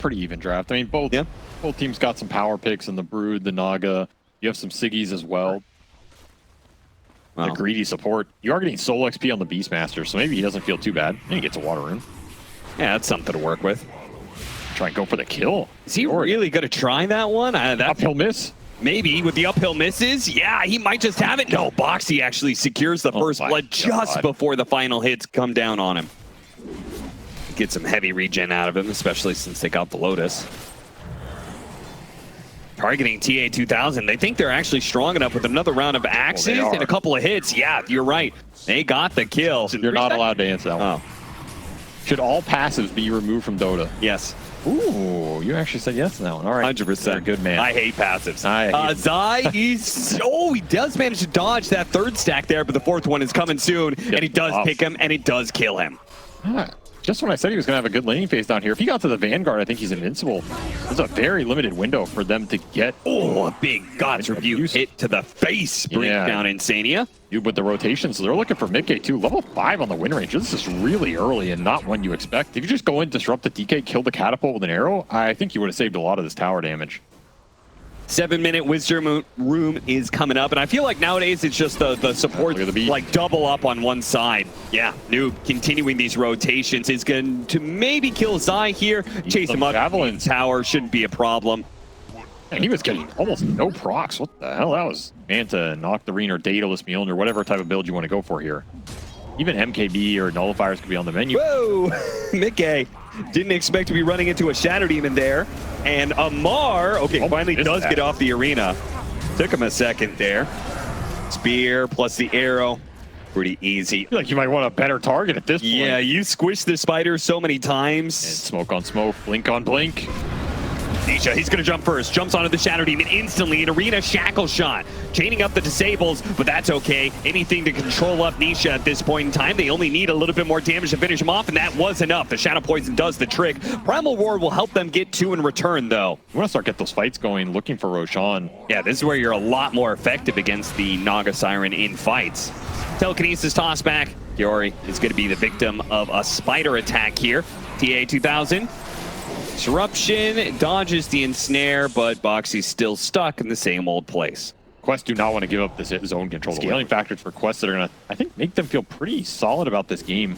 pretty even draft. I mean, both teams got some power picks in the Brood, the Naga. You have some Siggies as well. Wow. The greedy support. You are getting soul XP on the Beastmaster, so maybe he doesn't feel too bad. And he gets a water rune. Yeah, that's something to work with. Try and go for the kill. Is he really going to try that one? Uphill miss? Maybe with the uphill misses. Yeah, he might just have it. No, Boxy actually secures the first blood just before the final hits come down on him. Get some heavy regen out of him, especially since they got the Lotus. Targeting TA2000. They think they're actually strong enough with another round of axes and a couple of hits. Yeah, you're right. They got the kill. You're not allowed to answer that one. Should all passives be removed from Dota? Yes. Ooh, you actually said yes to that one. All right. 100%. You're a good man. I hate passives. Zai, he does manage to dodge that third stack there, but the fourth one is coming soon, and he does pick him, and it does kill him. Just when I said he was going to have a good laning phase down here, if he got to the Vanguard, I think he's invincible. There's a very limited window for them to get... Oh, a big God's Rebuke hit to the face brings down Insania. With the rotation, so they're looking for mid-K too. Level 5 on the win range. This is really early and not one you expect. If you just go in, disrupt the DK, kill the catapult with an arrow, I think you would have saved a lot of this tower damage. 7-minute wisdom room is coming up, and I feel like nowadays it's just the support like double up on one side. Yeah, Noob continuing these rotations is going to maybe kill Zai here. Chase him up. Javelin tower shouldn't be a problem. And he was getting almost no procs. What the hell? That was Manta, Nocturne, or Daedalus Mjolnir, whatever type of build you want to go for here. Even MKB or Nullifiers could be on the menu. Whoa! Mickey didn't expect to be running into a Shadow Demon there. And Amar, finally does get off the arena. Took him a second there. Spear plus the arrow. Pretty easy. I feel like you might want a better target at this point. Yeah, you squished the spider so many times. And smoke on smoke, blink on blink. Nisha, he's going to jump first. Jumps onto the Shadow Demon instantly. An arena shackle shot. Chaining up the disables, but that's okay. Anything to control up Nisha at this point in time. They only need a little bit more damage to finish him off, and that was enough. The Shadow Poison does the trick. Primal Roar will help them get two in return, though. You want to start get those fights going, looking for Roshan. Yeah, this is where you're a lot more effective against the Naga Siren in fights. Telekinesis toss back. Kiori is going to be the victim of a spider attack here. TA2000. Disruption dodges the ensnare, but Boxy's still stuck in the same old place. Quest do not want to give up this zone control. Scaling factors for Quest that are going to, I think, make them feel pretty solid about this game.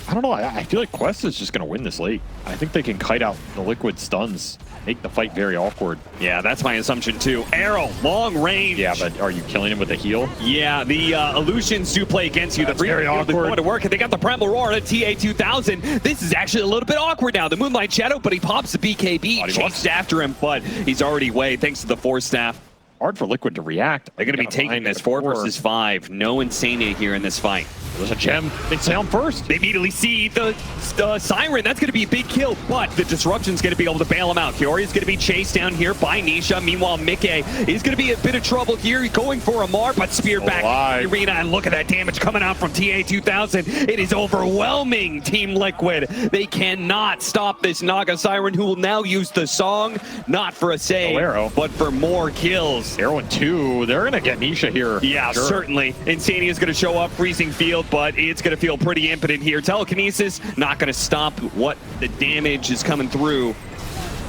I don't know. I feel like Quest is just going to win this late. I think they can kite out the liquid stuns, make the fight very awkward. Yeah, that's my assumption too. Arrow, long range. Yeah, but are you killing him with a heal? Yeah, the illusions do play against you. That's very awkward. Going to work, and they got the Primal Roar at TA2000. This is actually a little bit awkward now. The Moonlight Shadow, but he pops the BKB, chased after him, but he's already away thanks to the Force Staff. Hard for Liquid to react. They're going to be taking this 4 versus 5. No Insania here in this fight. There's a gem. They sound first. They immediately see the Siren. That's going to be a big kill, but the Disruption's going to be able to bail him out. Kiori is going to be chased down here by Nisha. Meanwhile, Mickey is going to be a bit of trouble here. Going for Amar, but spear back in the arena. And look at that damage coming out from TA2000. It is overwhelming, Team Liquid. They cannot stop this Naga Siren, who will now use the song, not for a save, but for more kills. Arrow and 2. They're going to get Nisha here. Yeah, certainly. Insania is going to show up, freezing field, but it's going to feel pretty impotent here. Telekinesis not going to stop what the damage is coming through.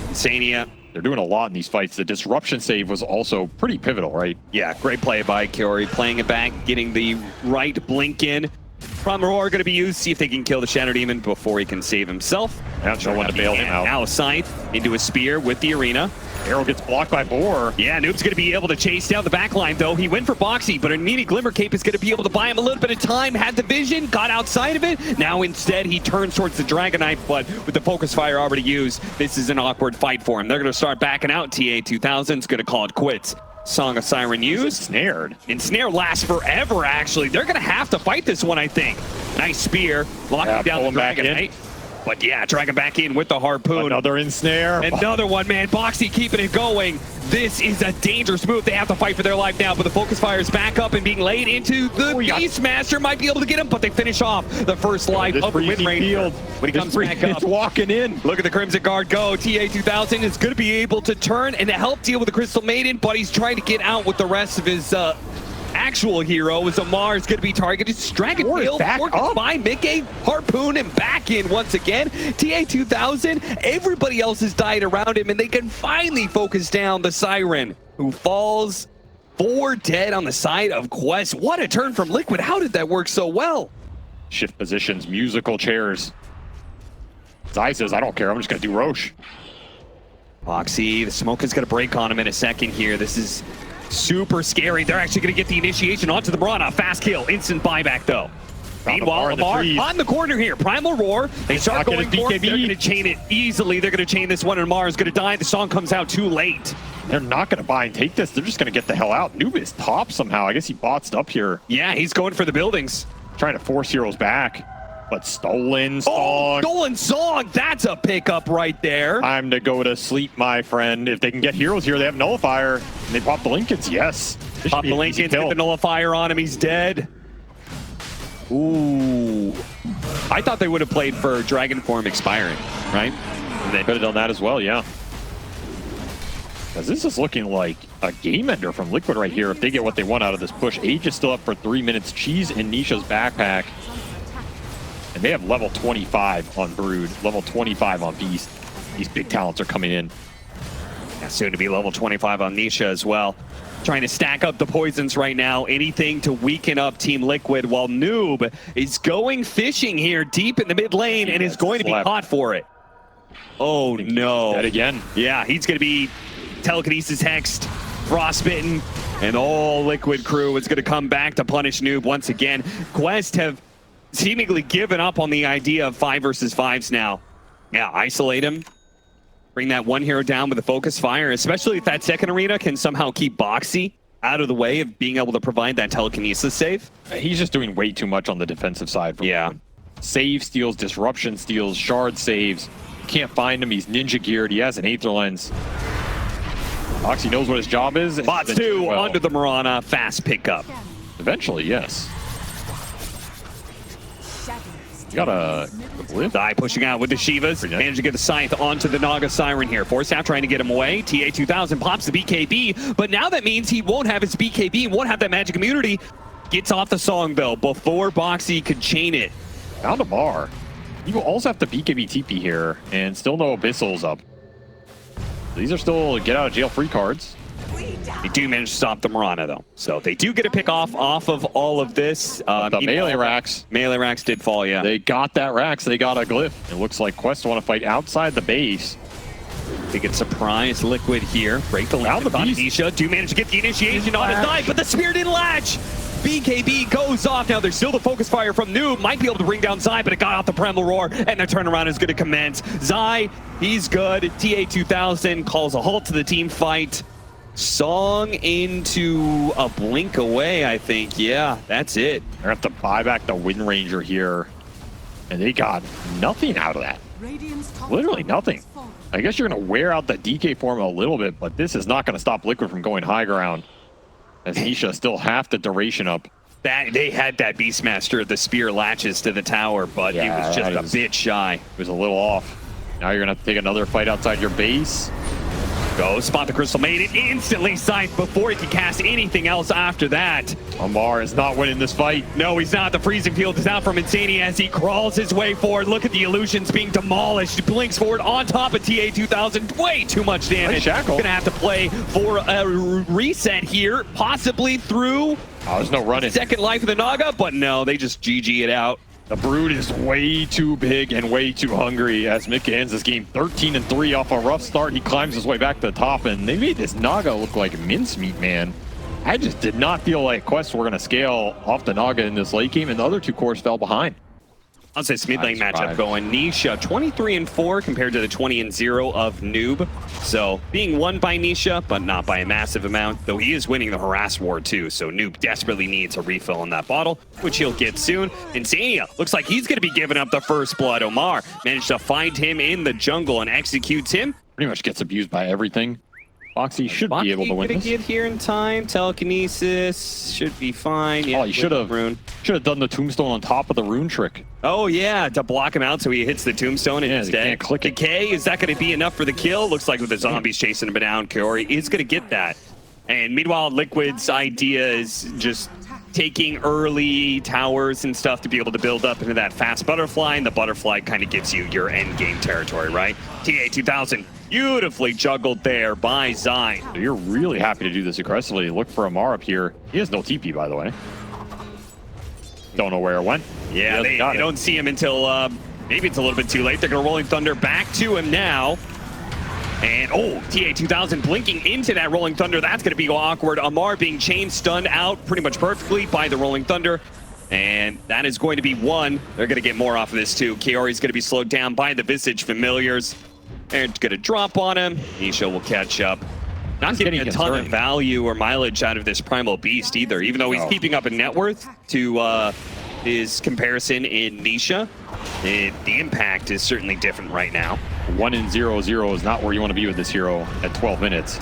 Insania. They're doing a lot in these fights. The disruption save was also pretty pivotal, right? Yeah, great play by Kiori. Playing it back, getting the right blink in. Primal Roar going to be used, see if they can kill the Shadow Demon before he can save himself. Not sure when to bail him out. Now Scythe into a spear with the arena. Arrow gets blocked by Boar. Yeah, Noob's going to be able to chase down the backline, though. He went for Boxy, but a needy Glimmer Cape is going to be able to buy him a little bit of time. Had the vision, got outside of it. Now instead, he turns towards the Dragon Knife, but with the Focus Fire already used, this is an awkward fight for him. They're going to start backing out. TA2000 is going to call it quits. Song of Siren used. Snared. Ensnare lasts forever, actually. They're going to have to fight this one, I think. Nice spear. Locking down the Dragon Knight. But yeah, dragging back in with the harpoon. Another ensnare. Another one, man. Boxy keeping it going. This is a dangerous move. They have to fight for their life now, but the Focus Fire is back up and being laid into the Beastmaster. Might be able to get him, but they finish off the first life of the win range. When he comes back up, walking in. Look at the Crimson Guard go. TA2000 is going to be able to turn and help deal with the Crystal Maiden, but he's trying to get out with the rest of his actual hero is Amar is going to be targeted. Dragon Field by Mickey. Harpoon him back in once again. TA2000, everybody else has died around him, and they can finally focus down the Siren, who falls 4 dead on the side of Quest. What a turn from Liquid. How did that work so well? Shift positions, musical chairs. Zai says, I don't care, I'm just going to do Roche. Foxy, the smoke is going to break on him in a second here. This is super scary. They're actually going to get the initiation onto the Mirana. Fast kill, instant buyback though. Meanwhile, Amar on the corner here. Primal Roar. They start going for it. They're going to chain it easily. They're going to chain this one, and Amar is going to die. The song comes out too late. They're not going to buy and take this. They're just going to get the hell out. Noob is top somehow. I guess he botsed up here. Yeah, he's going for the buildings. Trying to force heroes back. But stolen song. Oh, stolen song. That's a pickup right there. Time to go to sleep, my friend. If they can get heroes here, they have Nullifier. And they pop the Lincolns. Yes. Pop the Lincolns, get the Nullifier on him. He's dead. Ooh. I thought they would have played for Dragon Form expiring, right? And they could have done that as well, yeah. Because this is looking like a game ender from Liquid right here if they get what they want out of this push. Age is still up for 3 minutes. Cheese in Nisha's backpack. And they have level 25 on Brood, level 25 on Beast. These big talents are coming in. Yeah, soon to be level 25 on Nisha as well. Trying to stack up the poisons right now. Anything to weaken up Team Liquid, while Noob is going fishing here deep in the mid lane and is going to be caught for it. Oh no. Dead again. Yeah, he's going to be telekinesis hexed, frostbitten, and all Liquid crew is going to come back to punish Noob once again. Quest have seemingly given up on the idea of 5 versus 5s now. Yeah, isolate him. Bring that one hero down with a focus fire, especially if that second arena can somehow keep Boxy out of the way of being able to provide that telekinesis save. He's just doing way too much on the defensive side. Yeah. Save steals, disruption steals, shard saves. Can't find him. He's ninja geared. He has an Aether Lens. Boxy knows what his job is. Bots 2 onto the Mirana. Fast pickup. Eventually, yes. You got a Glyph. Die pushing out with the Shivas. Managed to get the Scythe onto the Naga Siren here. Force out trying to get him away. TA2000 pops the BKB, but now that means he won't have his BKB, won't have that magic immunity. Gets off the song though before Boxy could chain it. Found a bar. You will also have to BKB TP here, and still no Abyssals up. These are still get out of jail free cards. They do manage to stop the Mirana though, so they do get a pick off of all of this. The melee racks. Melee racks did fall, yeah. They got that racks. They got a Glyph. It looks like Quest want to fight outside the base. They get surprise Liquid here. Break the lane. The Nisha do manage to get the initiation on his side, but the spear didn't latch. BKB goes off. Now there's still the focus fire from Noob. Might be able to bring down Zai, but it got off the Primal Roar, and the turnaround is going to commence. Zai, he's good. TA2000 calls a halt to the team fight. Song into a blink away, I think. Yeah, that's it. They're going to have to buy back the Wind Ranger here. And they got nothing out of that. Literally nothing. I guess you're going to wear out the DK form a little bit, but this is not going to stop Liquid from going high ground. As Nisha still half the duration up. They had that Beastmaster, the spear latches to the tower, but it was just a bit shy. It was a little off. Now you're going to have to take another fight outside your base. Go, spot the Crystal Maiden, instantly Scythe before he can cast anything else after that. Amar is not winning this fight. No, he's not. The freezing field is out from Insania as he crawls his way forward. Look at the illusions being demolished. He blinks forward on top of TA2000. Way too much damage. Gonna have to play for a reset here, possibly through there's no running. Second life of the Naga, but no, they just GG it out. The Brood is way too big and way too hungry as Mika ends this game 13-3 off a rough start. He climbs his way back to the top, and they made this Naga look like mincemeat, man. I just did not feel like Quest were going to scale off the Naga in this late game, and the other two cores fell behind. I'll say mid lane matchup going. Nisha 23-4 compared to the 20-0 of Noob. So being won by Nisha, but not by a massive amount, though he is winning the Harass War too. So Noob desperately needs a refill on that bottle, which he'll get soon. Insania looks like he's going to be giving up the first blood. Omar managed to find him in the jungle and executes him. Pretty much gets abused by everything. Boxy should be able to win this. Get here in time. Telekinesis should be fine. Yeah, he should have done the tombstone on top of the rune trick. Oh yeah, to block him out so he hits the tombstone and he's dead. Can't click it. Decay, is that going to be enough for the kill? Looks like with the zombies chasing him down, Kaori is going to get that. And meanwhile, Liquid's idea is just taking early towers and stuff to be able to build up into that fast butterfly, and the butterfly kind of gives you your end game territory, right? TA2000 beautifully juggled there by Zai. You're really happy to do this aggressively. Look for Amar up here. He has no TP, by the way. Don't know where it went. Yeah, they don't see him until maybe it's a little bit too late. They're going to Rolling Thunder back to him now. And, oh, TA2000 blinking into that Rolling Thunder. That's going to be awkward. Amar being chain stunned out pretty much perfectly by the Rolling Thunder. And that is going to be one. They're going to get more off of this, too. Kiori's going to be slowed down by the Visage Familiars. They're going to drop on him. Nisha will catch up. Not getting a ton of value or mileage out of this Primal Beast either, even though he's keeping up in net worth to his comparison in Nisha. The impact is certainly different right now. 1 in 0-0 is not where you want to be with this hero at 12 minutes.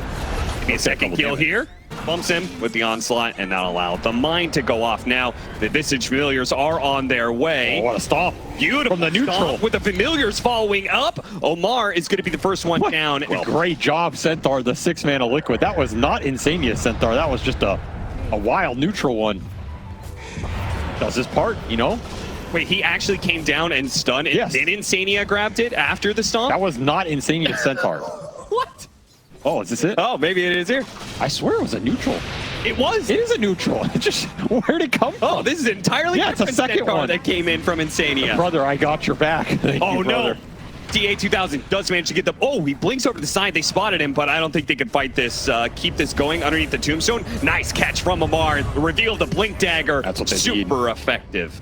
Give me a second kill here. Bumps him with the onslaught, and that'll allow the mine to go off now. The Visage Familiars are on their way. Oh, what a stomp. Beautiful from the neutral. With the Familiars following up. Omar is going to be the first one down. Well, great job, Centaur, the 6-mana Liquid. That was not Insania's Centaur. That was just a wild neutral one. Does his part, you know? Wait, he actually came down and stunned, and yes. then Insania grabbed it after the stomp? That was not Insania's Centaur. What? Oh, is this it? Oh, maybe it is here. I swear it was a neutral. It was. It is a neutral. It just, where'd it come from? Oh, this is entirely it's a second Centaur one that came in from Insania. Brother, I got your back. Thank you, no. TA2000 does manage to get the... Oh, he blinks over to the side. They spotted him, but I don't think they could fight this, keep this going underneath the tombstone. Nice catch from Amar. Revealed the blink dagger. That's what they Super effective.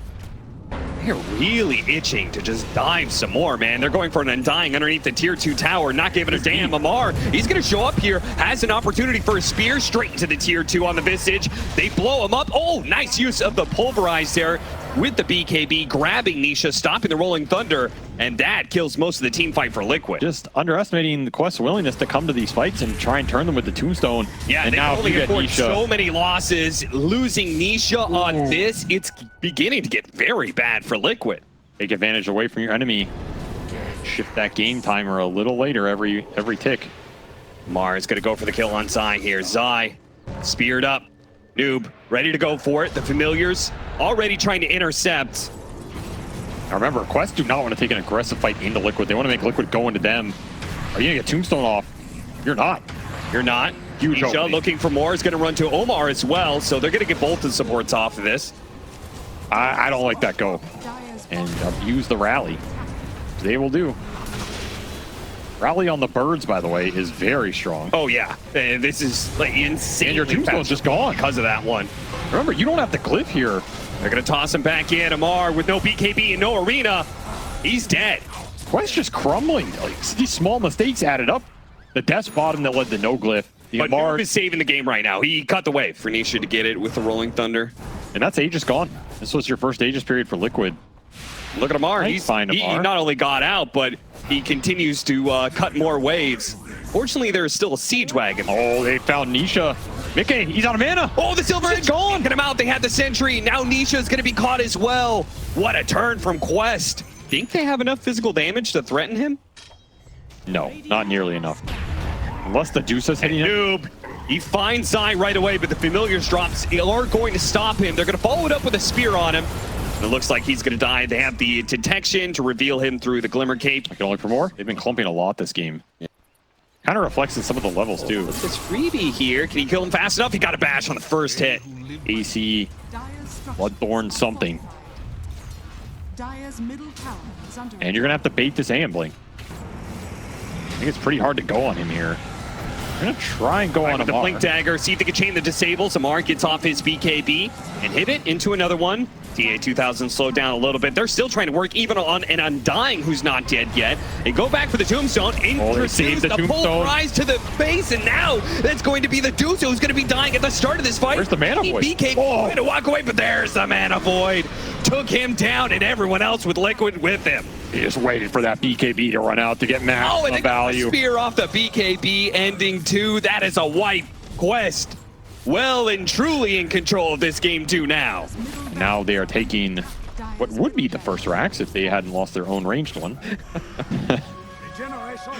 They're really itching to just dive some more, man. They're going for an Undying underneath the tier 2 tower, not giving a damn. Amar, he's going to show up here, has an opportunity for a spear straight into the tier 2 on the Visage. They blow him up. Oh, nice use of the Pulverize there with the BKB, grabbing Nisha, stopping the Rolling Thunder, and that kills most of the team fight for Liquid. Just underestimating the Quest's willingness to come to these fights and try and turn them with the Tombstone. Yeah, and now only afford so many losses. Losing Nisha on this, it's beginning to get very bad for Liquid. Take advantage away from your enemy. Shift that game timer a little later every tick. Mar is going to go for the kill on Zai here. Zai speared up. Noob ready to go for it. The Familiars already trying to intercept. Now remember, Quest do not want to take an aggressive fight into Liquid. They want to make Liquid go into them. Are you going to get Tombstone off? You're not. You're not. Huge Nisha looking for more is going to run to Omar as well, so they're going to get both the supports off of this. I don't like that go. And use the rally. They will do. Rally on the birds, by the way, is very strong. Oh, yeah. This is like insane. And your Tombstone's just gone because of that one. Remember, you don't have to glyph here. They're going to toss him back in. Amar with no BKB and no arena. He's dead. Quest just crumbling. Like, these small mistakes added up. The death bottom that led to no glyph. But Amar is saving the game right now. He cut the way for Nisha to get it with the Rolling Thunder. And that's Aegis gone. This was your first Aegis period for Liquid. Look at Amar. He not only got out, but he continues to cut more waves. Fortunately, there is still a siege wagon. Oh, they found Nisha. Mickey, he's out of mana. Oh, the Silver Edge gone. Get him out. They had the sentry. Now Nisha is going to be caught as well. What a turn from Quest. Think they have enough physical damage to threaten him? No, not nearly enough. Unless the Deuce is hitting him. Noob. He finds Zai right away, but the Familiars drops are going to stop him. They're going to follow it up with a spear on him. It looks like he's going to die. They have the detection to reveal him through the Glimmer Cape. I can only for more. They've been clumping a lot this game. Yeah. Kind of reflects in some of the levels, too. Look at this freebie here. Can he kill him fast enough? He got a bash on the first hit. AC, Bloodthorn, something. And you're going to have to bait this Ambling. I think it's pretty hard to go on him here. I'm going to try and go on Amar. The Blink Dagger, see if they can chain the disables. Amar gets off his BKB and hit it into another one. TA2000 slowed down a little bit. They're still trying to work even on an Undying who's not dead yet. They go back for the Tombstone, introduce the Pulverize to the base, and now that's going to be the Deuce who's going to be dying at the start of this fight. Where's the Mana Void? BKB going to walk away, but there's the Mana Void. Took him down, and everyone else with Liquid with him. He just waited for that BKB to run out to get maximum value. Spear off the BKB, ending 2. That is a wipe. Quest well and truly in control of this game 2 now. Now they are taking what would be the first Rax if they hadn't lost their own ranged one.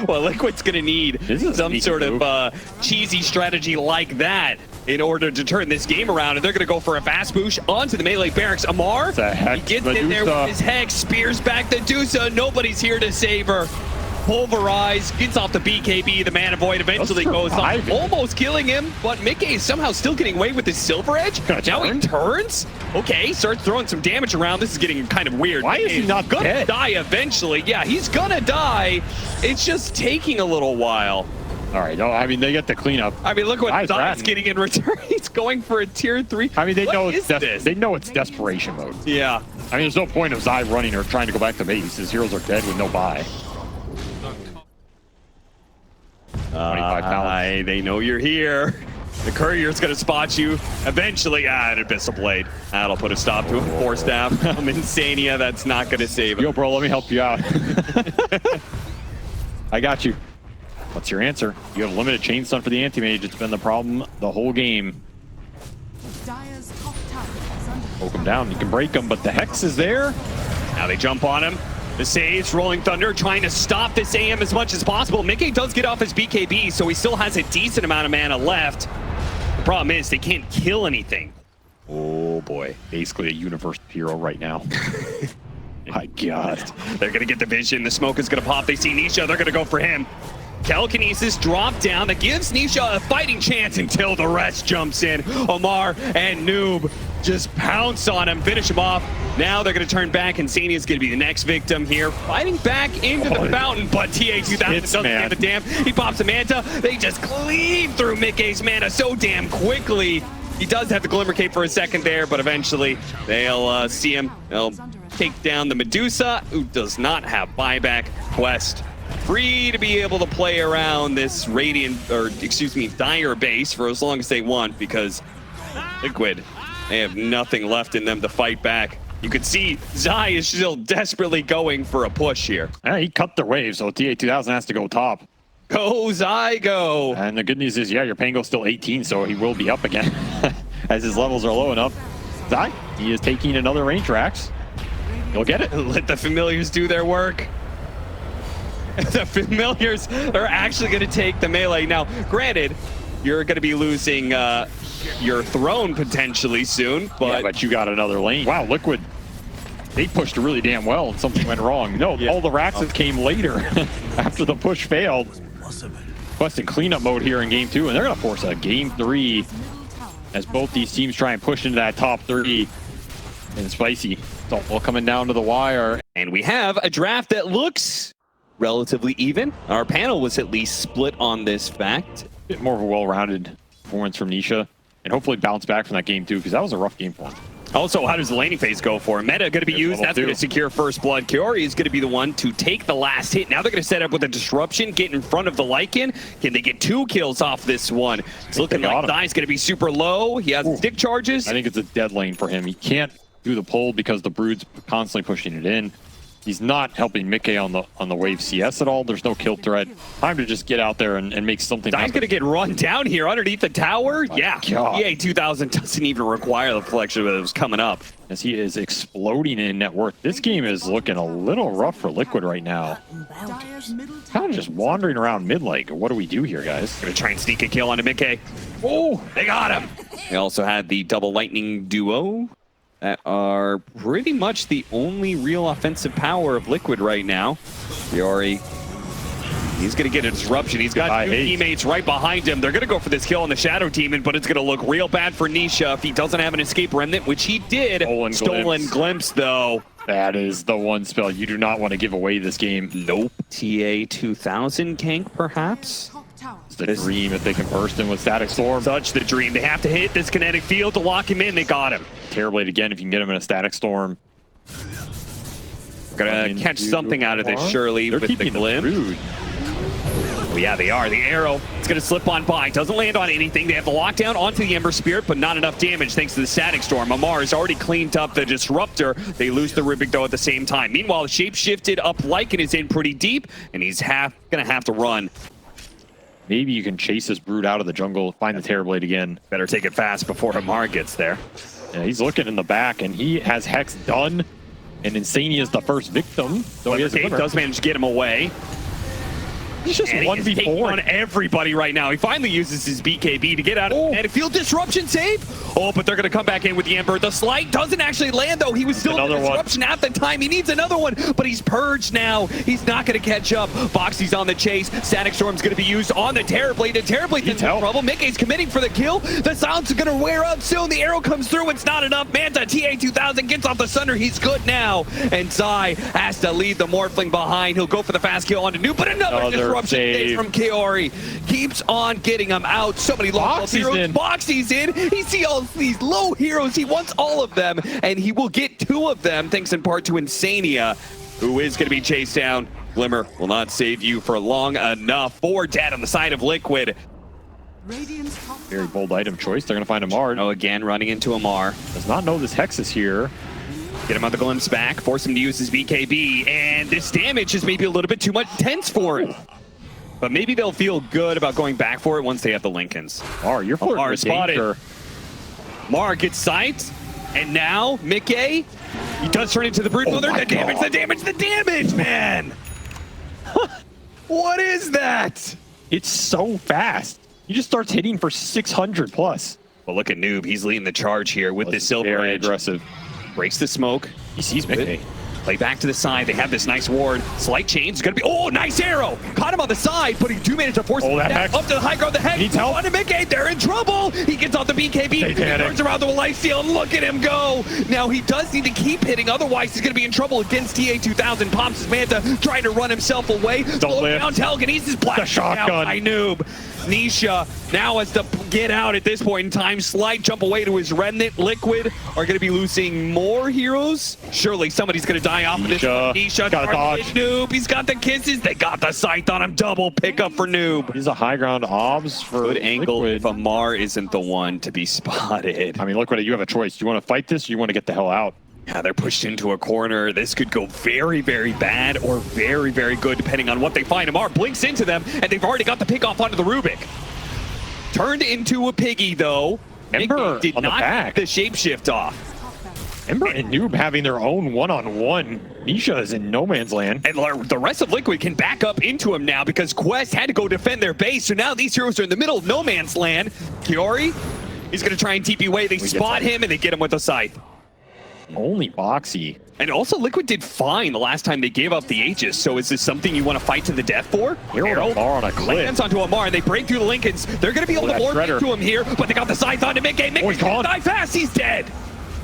Well, Liquid's going to need some sort of cheesy strategy like that in order to turn this game around. And they're going to go for a fast push onto the melee barracks. Amar, he gets in there with his Hex, spears back the Medusa. Nobody's here to save her. Pulverized, gets off the BKB, the Mana Void eventually goes off, almost killing him, but Mickey is somehow still getting away with his Silver Edge. Now he turns. Okay, starts throwing some damage around. This is getting kind of weird. Why is he not gonna die eventually? Yeah, he's gonna die. It's just taking a little while. All right, no, I mean, they get the cleanup. I mean, look what Zai's getting in return. He's going for a tier 3. I mean, they know it's desperation mode. Yeah. I mean, there's no point of Zai running or trying to go back to base. His heroes are dead with no buy. 25 pounds. They know you're here. The courier's gonna spot you eventually. An Abyssal Blade. That'll put a stop to him. Force staff from Insania. That's not gonna save him. Yo, bro, let me help you out. I got you. What's your answer? You have limited chain stun for the anti-mage. It's been the problem the whole game. Poke him down. You can break him, but the Hex is there. Now they jump on him. The saves, Rolling Thunder, trying to stop this AM as much as possible. Mickey does get off his BKB, so he still has a decent amount of mana left. The problem is they can't kill anything. Oh boy, basically a universe hero right now. My God. They're gonna get the vision, the smoke is gonna pop, they see Nisha, they're gonna go for him. Telekinesis drop down, that gives Nisha a fighting chance until the rest jumps in. Omar and Noob just pounce on him, finish him off. Now they're going to turn back, and Sani is going to be the next victim here. Fighting back into the fountain, but TA2000 doesn't give a damn. He pops a Manta. They just cleave through Mickey's mana so damn quickly. He does have the Glimmer Cape for a second there, but eventually they'll see him. They'll take down the Medusa, who does not have buyback. Quest free to be able to play around this Dire base for as long as they want, because Liquid, they have nothing left in them to fight back. You can see Zai is still desperately going for a push here. He cut their wave, so TA2000 has to go top. Go, Zai, go. And the good news is, yeah, your Pango's still 18, so he will be up again as his levels are low enough. Zai, he is taking another range racks. He'll get it. Let the familiars do their work. The familiars are actually going to take the melee. Now, granted, you're going to be losing your throne potentially soon, but... Yeah, but you got another lane. Wow, Liquid, they pushed really damn well and something went wrong. No, all the racks came later after the push failed. Quest in cleanup mode here in game 2, and they're going to force a game 3 as both these teams try and push into that top 30. And Spicy, it's all coming down to the wire. And we have a draft that looks relatively even. Our panel was at least split on this fact. A bit more of a well-rounded performance from Nisha, and hopefully bounce back from that game too, because that was a rough game for him. Also, how does the laning phase go for him? Meta going to be used. That's going to secure first blood. Kiori is going to be the one to take the last hit. Now they're going to set up with a disruption, get in front of the Lycan. Can they get 2 kills off this one? It's looking like Zai's going to be super low. He has stick charges. I think it's a dead lane for him. He can't do the pull because the Brood's constantly pushing it in. He's not helping Mickey on the wave CS at all. There's no kill threat. Time to just get out there and make something happen. He's going to get run down here underneath the tower. Yeah, TA2000 doesn't even require the flexion that was coming up. As he is exploding in net worth. This game is looking a little rough for Liquid right now. Kind of just wandering around mid like, what do we do here, guys? Going to try and sneak a kill onto Mickey. Oh, they got him. They also had the double lightning duo that are pretty much the only real offensive power of Liquid right now. Fiori, he's going to get a disruption. He's got 2 teammates right behind him. They're going to go for this kill on the Shadow Demon, but it's going to look real bad for Nisha if he doesn't have an escape remnant, which he did. Stolen glimpse, though. That is the one spell you do not want to give away this game. Nope. TA2000 gank, perhaps? It's the dream if they can burst in with Static Storm. Such the dream. They have to hit this kinetic field to lock him in. They got him. Terrorblade again if you can get him in a Static Storm. Gonna catch something out of this, surely, with the glimpse. Oh, yeah, they are. The arrow, it's going to slip on by. Doesn't land on anything. They have the lockdown onto the Ember Spirit, but not enough damage thanks to the Static Storm. Amar has already cleaned up the Disruptor. They lose the Rubik, though, at the same time. Meanwhile, the shape-shifted up Lycan is in pretty deep, and he's going to have to run. Maybe you can chase this Brood out of the jungle, find the Terrorblade again. Better take it fast before Amar gets there. Yeah, he's looking in the back, and he has Hex done, and Insania is the first victim. So he does manage to get him away. He's just and he is taking 1v4 on everybody right now. He finally uses his BKB to get out of and field disruption save. Oh, but they're going to come back in with the Ember. The Slight doesn't actually land, though. He was still in disruption at the time. He needs another one, but he's purged now. He's not going to catch up. Boxy's on the chase. Static Storm's going to be used on the Terrorblade. The Terrorblade is in trouble. Mickey's committing for the kill. The silence is going to wear out soon. The arrow comes through. It's not enough. Manta, TA2000 gets off the Sunder. He's good now. And Zai has to leave the Morphling behind. He'll go for the fast kill onto Noob, but another disruption save from Kiori. Keeps on getting him out. So many low heroes. Boxy's in. He sees all these low heroes. He wants all of them, and he will get 2 of them, thanks in part to Insania, who is going to be chased down. Glimmer will not save you for long enough. 4 dead on the side of Liquid. Very bold item choice. They're going to find Amar. Oh, again, running into Amar. Does not know this Hex is here. Get him on the glimpse back, force him to use his BKB, and this damage is maybe a little bit too much tense for him. But maybe they'll feel good about going back for it once they have the Lincolns. You're flirting with danger. Mar gets sight, and now Mickey, he does turn into the Brute Builder. The damage, man! What is that? It's so fast. He just starts hitting for 600 plus. Well, look at Noob. He's leading the charge here with this silver very edge. aggressive. Breaks the smoke. He sees Mickey. Play back to the side. They have this nice ward. Slight chain's gonna be. Oh, nice arrow! Caught him on the side, but he do manage to force him down up to the high ground. The head. Needs help. On to Mickey. They're in trouble. He gets off the BKB. He turns around to a lifesteal. Look at him go. Now he does need to keep hitting, otherwise he's gonna be in trouble against TA2000. Pops his Manta, trying to run himself away. Slow down Telekinesis. Blast shotgun by Noob. Nisha now has to get out at this point in time. Slide jump away to his Remnant. Liquid are going to be losing more heroes. Surely somebody's going to die off of this. Nisha got a dodge. Noob. He's got the kisses. They got the scythe on him. Double pickup for Noob. He's a high ground obs for good angle if Amar isn't the one to be spotted. I mean, Liquid, you have a choice. Do you want to fight this or you want to get the hell out? Yeah, they're pushed into a corner. This could go very, very bad or very, very good, depending on what they find. Amar blinks into them, and they've already got the pick off onto the Rubik. Turned into a piggy, though. Ember did on not the back. the shapeshift off. Ember and Noob having their own one-on-one. Nisha is in no man's land. And the rest of Liquid can back up into him now because Quest had to go defend their base. So now these heroes are in the middle of no man's land. Kiori, he's going to try and TP away. They spot him, and they get him with a scythe. Only Boxy. And also, Liquid did fine the last time they gave up the Aegis, so is this something you want to fight to the death for? Harold Amar on a cliff. Lands onto Amar, and they break through the Lincolns. They're going to be able to warp into him here, but they got the scythe onto Mickey. Mickey's going to die fast. He's dead.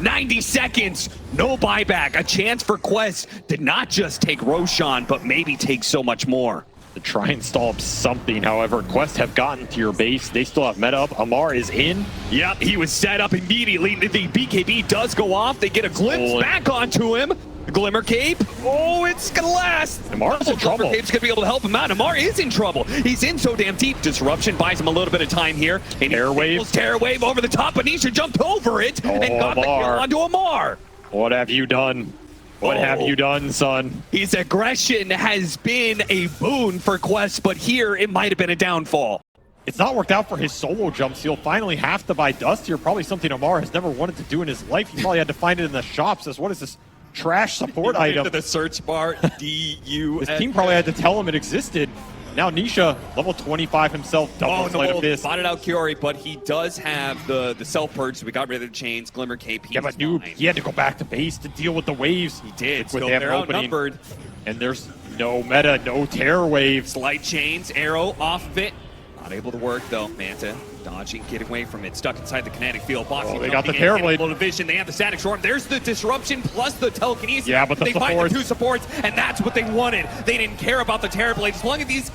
90 seconds. No buyback. A chance for Quest to not just take Roshan, but maybe take so much more. To try and stall up something. However, Quest have gotten to your base. They still have meta up. Amar is in. Yep, he was set up immediately. The BKB does go off. They get a glimpse back onto him. The Glimmer Cape. Oh, it's gonna last. Amar's in trouble. Glimmer Cape's gonna be able to help him out. Amar is in trouble. He's in so damn deep. Disruption buys him a little bit of time here. And Terror Wave over the top. Anisha jumped over it and got the kill onto Amar. What have you done? What have you done, son? His aggression has been a boon for Quest, but here it might have been a downfall. It's not worked out for his solo jumps. He'll finally have to buy Dust here. Probably something Amar has never wanted to do in his life. He probably had to find it in the shops. As what is this trash support item? Into the search bar, DU. His team probably had to tell him it existed. Now Nisha, level 25 himself, double sleight of fist. Spotted out Kiori, but he does have the self-purge, so we got rid of the chains, Glimmer Cape. Yeah, but Noob, he had to go back to base to deal with the waves. He did, with so they're outnumbered. And there's no meta, no terror waves. Slight chains, arrow off of it. Not able to work though. Manta dodging, getting away from it, stuck inside the kinetic field. Boxing they got the terror blade. Division. They have the static storm. There's the disruption plus the telekinesis. Yeah, but they find the 2 supports, and that's what they wanted. They didn't care about the terror blade. As long as these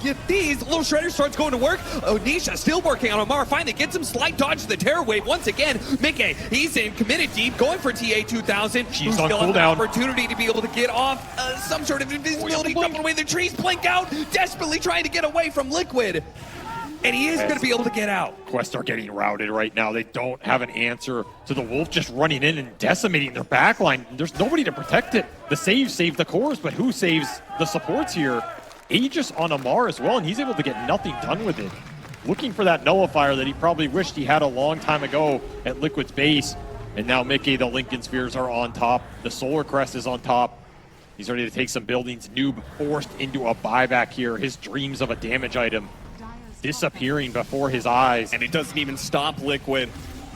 little shredder starts going to work. Onisha still working on Amar. Finally gets him slight dodge to the terror wave once again. Mickey, he's in committed deep, going for TA2000. She's on still has an cooldown. opportunity to be able to get off some sort of invisibility, jumping away. The trees blink out, desperately trying to get away from Liquid. And he is going to be able to get out. Quest are getting routed right now. They don't have an answer to the Wolf just running in and decimating their backline. There's nobody to protect it. The saves save the cores, but who saves the supports here? Aegis on Amar as well, and he's able to get nothing done with it. Looking for that nullifier that he probably wished he had a long time ago at Liquid's base. And now Mickey, the Lincoln Spheres are on top. The Solar Crest is on top. He's ready to take some buildings. Noob forced into a buyback here. His dreams of a damage item disappearing before his eyes. And it doesn't even stop Liquid.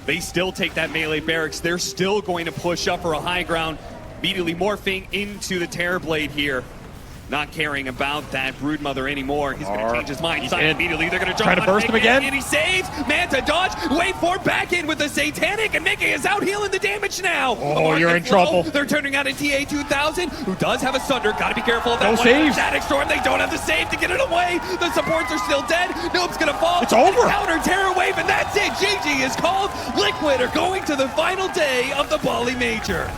They still take that melee barracks. They're still going to push up for a high ground, immediately morphing into the Terrorblade here. Not caring about that Broodmother anymore. He's going to change his mind. He's immediately. They're going to jump trying to burst him again. And he saves. Manta dodge. Wait for back in with the Satanic. And Mickey is out healing the damage now. Oh, you're in trouble. They're turning out a TA-2000 who does have a Sunder. Got to be careful of that. No saves. Static Storm. They don't have the save to get it away. The supports are still dead. Noob's going to fall. It's over. Counter Terror Wave. And that's it. GG is called. Liquid are going to the final day of the BALI Major.